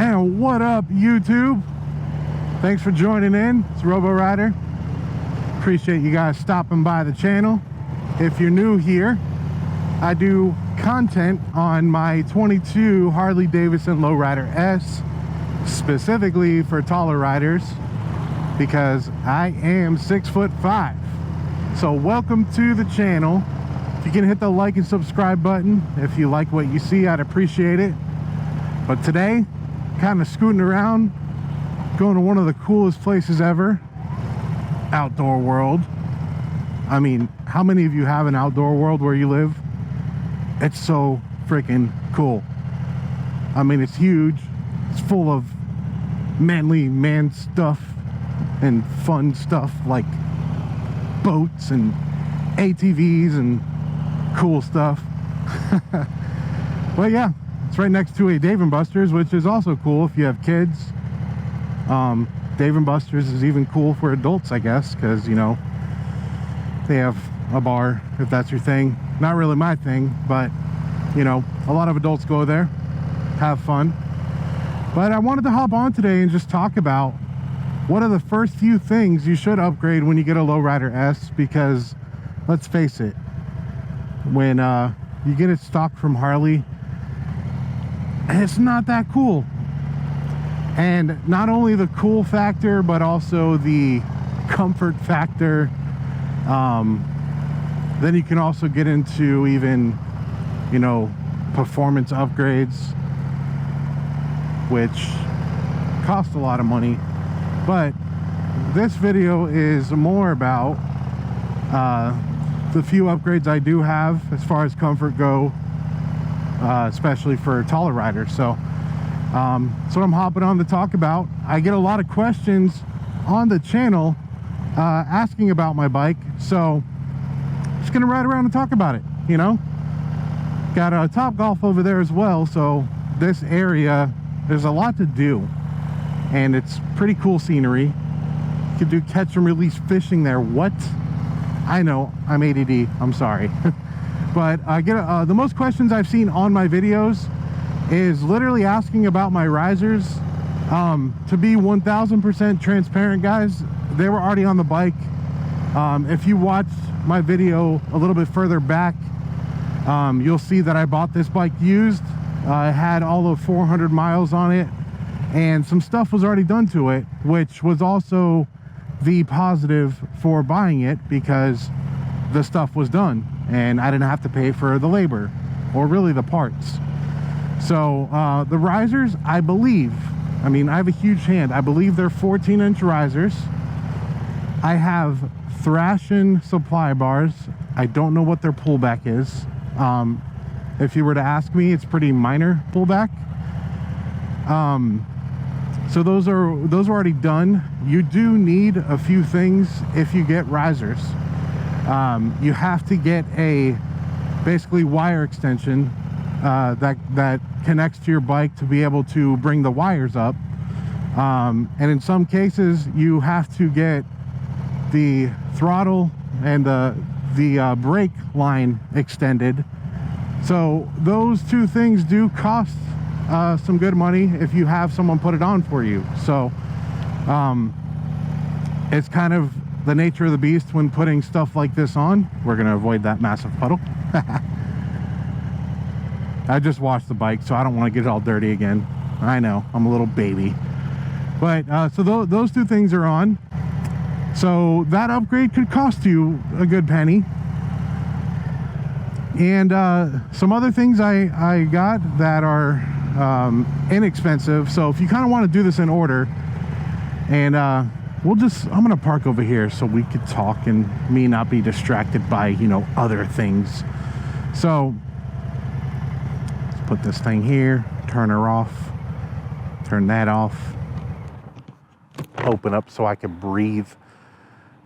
And what up, YouTube? Thanks for joining in. It's Lowrider. Appreciate you guys stopping by the channel. If you're new here, I do content on my 22 Harley Davidson Lowrider S, specifically for taller riders, because I am 6'5". So welcome to the channel. If you can hit the like and subscribe button if you like what you see, I'd appreciate it. But today, kind of scooting around, going to one of the coolest places ever, Outdoor World. I mean, how many of you have an Outdoor World where you live? It's so freaking cool. I mean, it's huge. It's full of manly man stuff and fun stuff like boats and ATVs and cool stuff. But yeah, it's right next to a Dave & Buster's, which is also cool if you have kids. Dave & Buster's is even cool for adults, I guess, because, you know, they have a bar, if that's your thing. Not really my thing, but, you know, a lot of adults go there, have fun. But I wanted to hop on today and just talk about what are the first few things you should upgrade when you get a Lowrider S, because let's face it, when you get it stock from Harley, it's not that cool. And not only the cool factor, but also the comfort factor. Then you can also get into even, you know, performance upgrades, which cost a lot of money. But this video is more about the few upgrades I do have as far as comfort go, especially for taller riders. So that's what I'm hopping on to talk about. I get a lot of questions on the channel asking about my bike, so I'm just gonna ride around and talk about it. You know, got a Topgolf over there as well, so this area, there's a lot to do. And it's pretty cool scenery. You can do catch and release fishing there. What? I know, I'm ADD, I'm sorry. But I get the most questions I've seen on my videos is literally asking about my risers. To be 1000% transparent, guys, they were already on the bike. If you watched my video a little bit further back, you'll see that I bought this bike used. I had all of 400 miles on it, and some stuff was already done to it, which was also the positive for buying it, because the stuff was done and I didn't have to pay for the labor or really the parts. So the risers, I believe, I mean, I have a huge hand, I believe they're 14-inch risers. I have Thrashin supply bars. I don't know what their pullback is. If you were to ask me, it's pretty minor pullback. So those are already done. You do need a few things if you get risers. You have to get a basically wire extension that connects to your bike to be able to bring the wires up. And in some cases, you have to get the throttle and the brake line extended. So those two things do cost some good money if you have someone put it on for you. So it's kind of the nature of the beast when putting stuff like this on. We're gonna avoid that massive puddle. I just washed the bike, so I don't want to get it all dirty again. I know, I'm a little baby. But so those two things are on. So that upgrade could cost you a good penny. And some other things I got that are inexpensive. So if you kind of want to do this in order, and I'm gonna park over here so we could talk and me not be distracted by, you know, other things. So let's put this thing here, turn her off, turn that off, open up so I can breathe.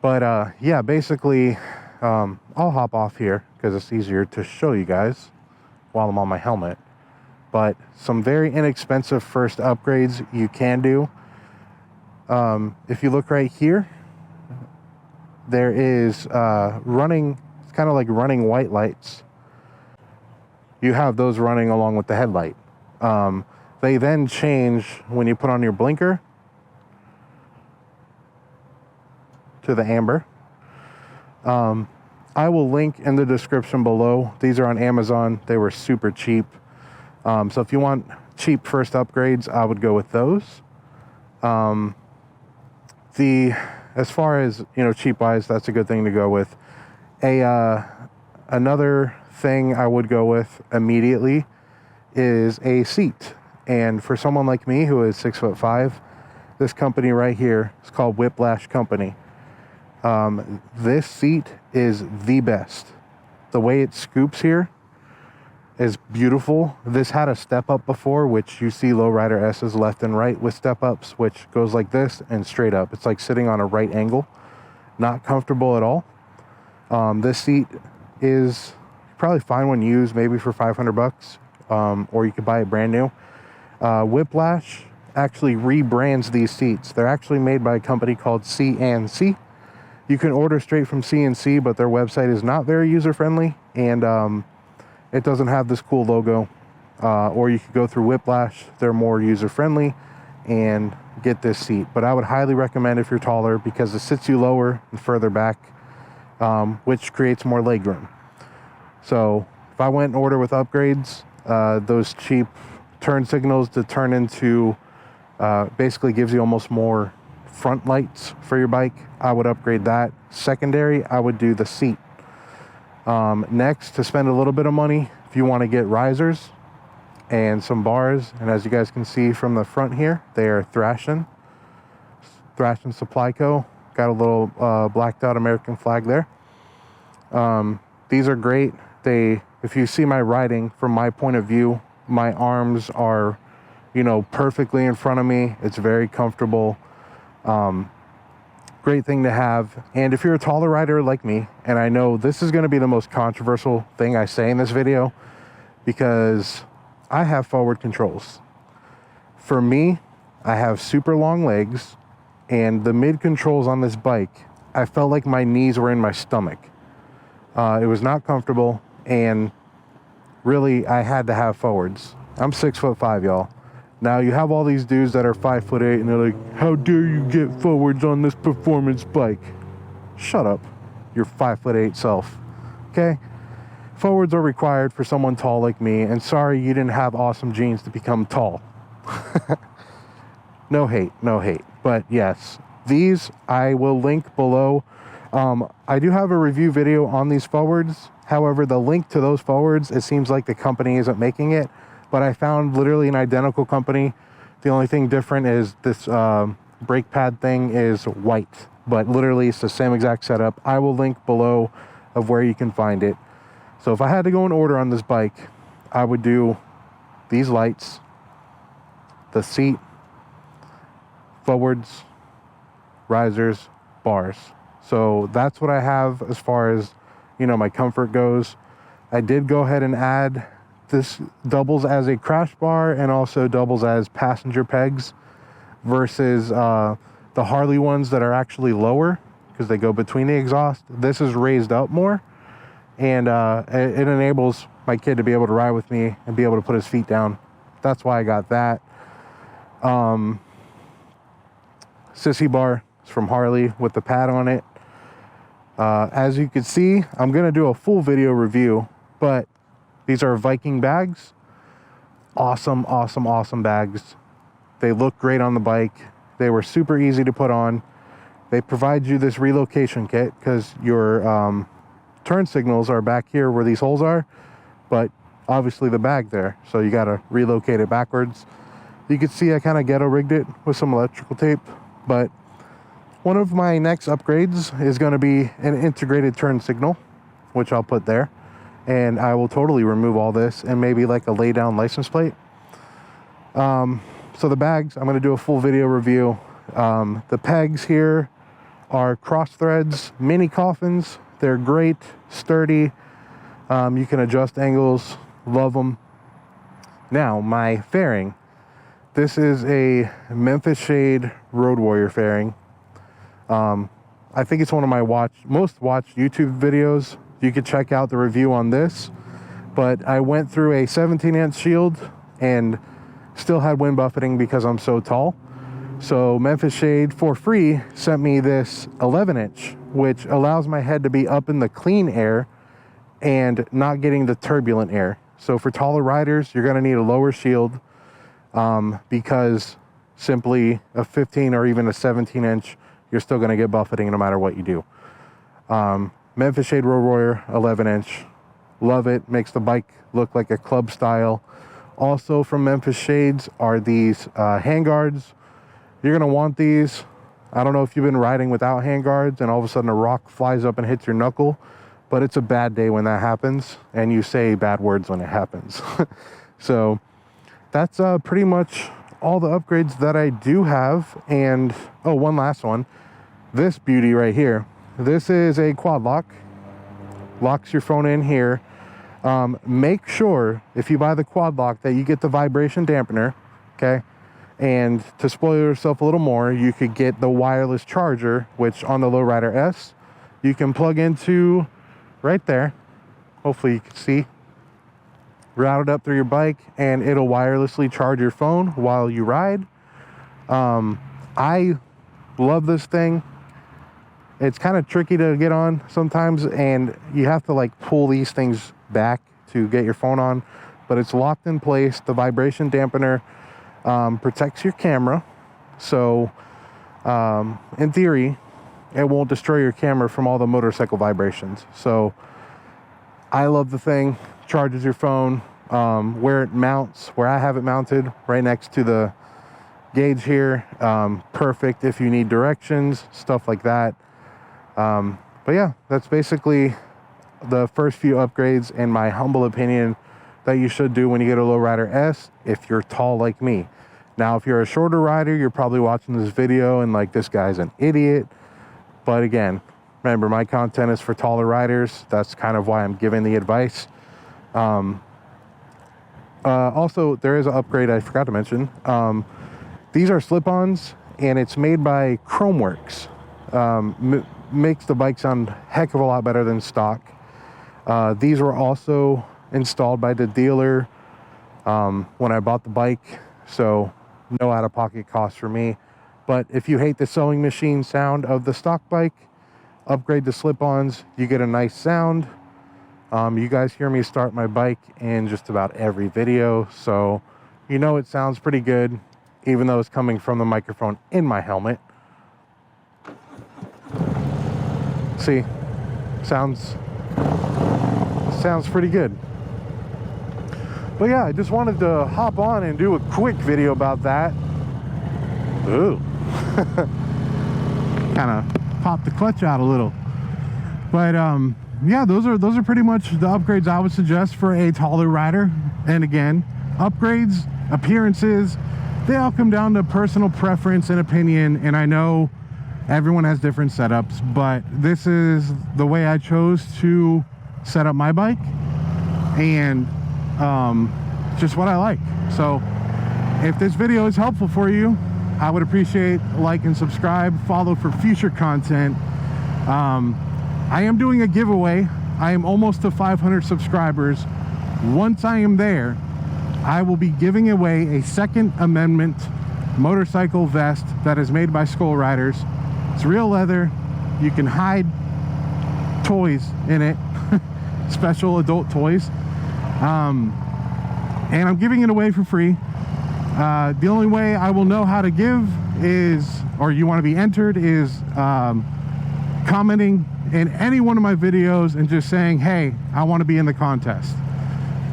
But yeah, basically I'll hop off here because it's easier to show you guys while I'm on my helmet. But some very inexpensive first upgrades you can do. If you look right here, there is running, it's kind of like running white lights. You have those running along with the headlight. They then change when you put on your blinker to the amber. I will link in the description below. These are on Amazon. They were super cheap. So if you want cheap first upgrades, I would go with those. As far as, you know, cheap wise, that's a good thing to go with. Another thing I would go with immediately is a seat. And for someone like me who is 6'5", this company right here is called Whiplash Company. This seat is the best. The way it scoops here is beautiful. This had a step up before, which you see Lowrider S's left and right with step ups, which goes like this and straight up. It's like sitting on a right angle. Not comfortable at all. This seat is probably find one used, maybe for 500 bucks, or you could buy it brand new. Whiplash actually rebrands these seats. They're actually made by a company called C&C. You can order straight from C&C, but their website is not very user-friendly, and it doesn't have this cool logo. Or you could go through Whiplash. They're more user-friendly and get this seat. But I would highly recommend if you're taller, because it sits you lower and further back, which creates more leg room. So if I went and order with upgrades, those cheap turn signals to turn into, basically gives you almost more front lights for your bike, I would upgrade that. Secondary, I would do the seat. Next, to spend a little bit of money, if you want to get risers and some bars, and as you guys can see from the front here, they are Thrashin Supply Co. Got a little blacked out American flag there. These are great. If you see my riding from my point of view, my arms are, you know, perfectly in front of me. It's very comfortable. Great thing to have. And if you're a taller rider like me, and I know this is going to be the most controversial thing I say in this video, because I have forward controls. For me, I have super long legs, and the mid controls on this bike, I felt like my knees were in my stomach. It was not comfortable, and really I had to have forwards. I'm 6'5", y'all. Now you have all these dudes that are 5'8", and they're like, how dare you get forwards on this performance bike? Shut up, your 5'8" self, okay? Forwards are required for someone tall like me, and sorry you didn't have awesome genes to become tall. No hate, no hate. But yes, these I will link below. I do have a review video on these forwards. However, the link to those forwards, it seems like the company isn't making it. But I found literally an identical company. The only thing different is this brake pad thing is white. But literally it's the same exact setup. I will link below of where you can find it. So if I had to go in order on this bike, I would do these lights, the seat, forwards, risers, bars. So that's what I have as far as, you know, my comfort goes. I did go ahead and add, this doubles as a crash bar and also doubles as passenger pegs versus the Harley ones that are actually lower because they go between the exhaust. This is raised up more, and it enables my kid to be able to ride with me and be able to put his feet down. That's why I got that. Sissy bar is from Harley with the pad on it. As you can see, I'm going to do a full video review, but these are Viking bags. Awesome, awesome, awesome bags. They look great on the bike. They were super easy to put on. They provide you this relocation kit because your turn signals are back here where these holes are, but obviously the bag there. So you got to relocate it backwards. You can see I kind of ghetto rigged it with some electrical tape, but one of my next upgrades is going to be an integrated turn signal, which I'll put there. And I will totally remove all this and maybe like a lay down license plate. So the bags, I'm going to do a full video review. The pegs here are cross threads, mini coffins. They're great, sturdy. You can adjust angles, love them. Now my fairing. This is a Memphis Shade Road Warrior fairing. I think it's one of my most watched YouTube videos. You could check out the review on this. But I went through a 17-inch shield and still had wind buffeting because I'm so tall. So Memphis Shade for free sent me this 11-inch, which allows my head to be up in the clean air and not getting the turbulent air. So for taller riders, you're gonna need a lower shield because simply a 15 or even a 17-inch, you're still gonna get buffeting no matter what you do. Memphis Shade Road Warrior 11-inch, love it, makes the bike look like a club style. Also from Memphis Shades are these handguards. You're gonna want these. I don't know if you've been riding without handguards and all of a sudden a rock flies up and hits your knuckle, but it's a bad day when that happens, and you say bad words when it happens. So that's pretty much all the upgrades that I do have. And oh, one last one. This beauty right here. This is a quad lock. Locks your phone in here. Make sure if you buy the quad lock that you get the vibration dampener, okay? And to spoil yourself a little more, you could get the wireless charger, which on the Lowrider S, you can plug into right there. Hopefully you can see. Route it up through your bike and it'll wirelessly charge your phone while you ride. I love this thing. It's kind of tricky to get on sometimes, and you have to like pull these things back to get your phone on, but it's locked in place. The vibration dampener protects your camera, so in theory it won't destroy your camera from all the motorcycle vibrations. So I love the thing. Charges your phone. Where it mounts, where I have it mounted right next to the gauge here, perfect if you need directions, stuff like that. But yeah, that's basically the first few upgrades, in my humble opinion, that you should do when you get a Lowrider S if you're tall like me. Now, if you're a shorter rider, you're probably watching this video and like, this guy's an idiot. But again, remember, my content is for taller riders. That's kind of why I'm giving the advice. Also, there is an upgrade I forgot to mention. These are slip-ons, and it's made by Chromeworks. Makes the bike sound a heck of a lot better than stock. These were also installed by the dealer when I bought the bike, so no out-of-pocket cost for me. But if you hate the sewing machine sound of the stock bike, upgrade the slip-ons. You get a nice sound. You guys hear me start my bike in just about every video, so you know it sounds pretty good, even though it's coming from the microphone in my helmet. See, sounds pretty good. But yeah, I just wanted to hop on and do a quick video about that. Ooh. Kind of popped the clutch out a little. But yeah, those are pretty much the upgrades I would suggest for a taller rider. And again, upgrades, appearances, they all come down to personal preference and opinion, and I know everyone has different setups, but this is the way I chose to set up my bike, and just what I like. So if this video is helpful for you, I would appreciate like and subscribe, follow for future content. I am doing a giveaway. I am almost to 500 subscribers. Once I am there, I will be giving away a Second Amendment motorcycle vest that is made by Skull Riders. It's real leather. You can hide toys in it, special adult toys. And I'm giving it away for free. The only way I will know how to give is, or you want to be entered, is commenting in any one of my videos and just saying, hey, I want to be in the contest.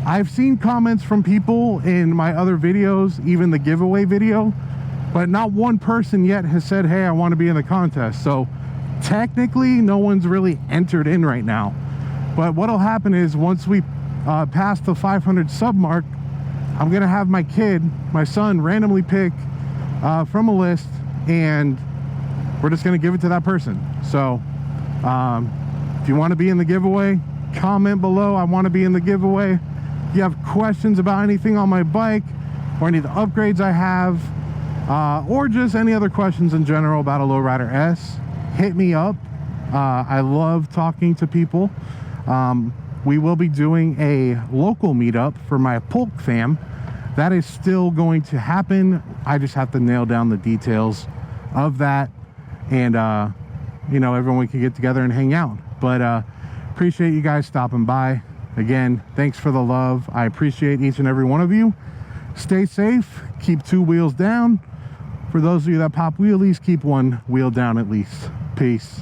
I've seen comments from people in my other videos, even the giveaway video, but not one person yet has said, hey, I want to be in the contest. So technically no one's really entered in right now. But what'll happen is, once we pass the 500 sub mark, I'm gonna have my kid, my son, randomly pick from a list, and we're just gonna give it to that person. So if you want to be in the giveaway, comment below, I want to be in the giveaway. If you have questions about anything on my bike or any of the upgrades I have, or just any other questions in general about a Lowrider S, hit me up. I love talking to people. We will be doing a local meetup for my Polk fam that is still going to happen. I just have to nail down the details of that, and you know, everyone can get together and hang out. But appreciate you guys stopping by. Again, thanks for the love. I appreciate each and every one of you. Stay safe, keep 2 wheels down. For those of you that pop wheelies, keep 1 wheel down at least. Peace.